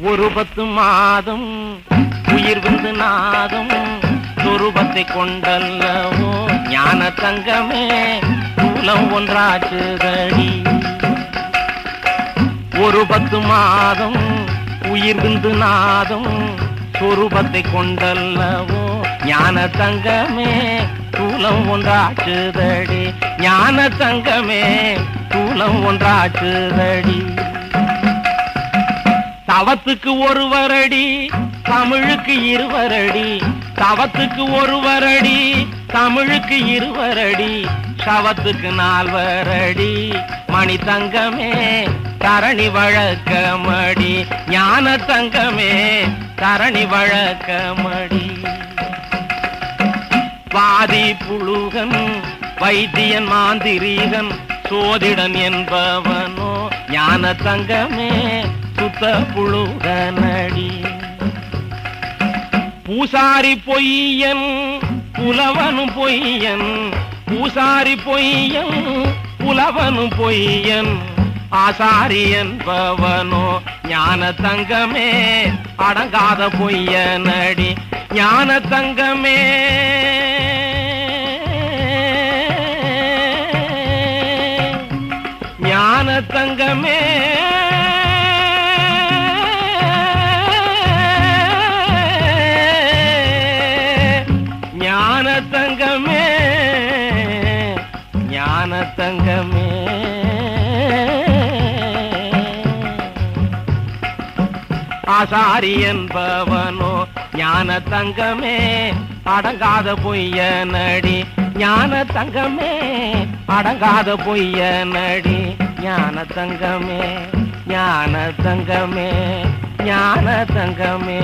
ஒரு 10 மாதம் உயிர் வந்து நாதம் சொரூபத்தை கொண்டல்லவோ ஞான தங்கமே சூலம் ஒன்றாச்சுதடி. ஒரு 10 மாதம் உயிர் வந்து நாதம் சொரூபத்தை கொண்டல்லவோ ஞான தங்கமே சூலம் ஒன்றாச்சுதடி. ஞான தங்கமே சூலம் ஒன்றாச்சுதடி. தவத்துக்கு ஒருவரடி தமிழுக்கு இருவரடி. தவத்துக்கு ஒருவரடி தமிழுக்கு இருவரடி. சவத்துக்கு 4 மணி தங்கமே தரணி வழக்கமடி. ஞான தங்கமே தரணி வழக்கமடி. வாதி புழுகன் வைத்தியன் மாந்திரீகன் சோதிடன் என்பவனோ ஞான தங்கமே சுத்த புழுகனடி. பூசாரி பொய்யன் புலவனும் பொய்யன். பூசாரி பொய்யன் புலவனும் பொய்யன். ஆசாரி என்பவனோ ஞான தங்கமே அடங்காத பொய்யனடி. ஞான தங்கமே ஞான தங்கமே ஞான தங்கமே ஞான தங்கமே. ஆசாரி என்பவனோ ஞான தங்கமே அடங்காத பொய்யனடி. ஞான தங்கமே அடங்காத பொய்யனடி. ஞான தங்கமே ஞான தங்கமே ஞான தங்கமே.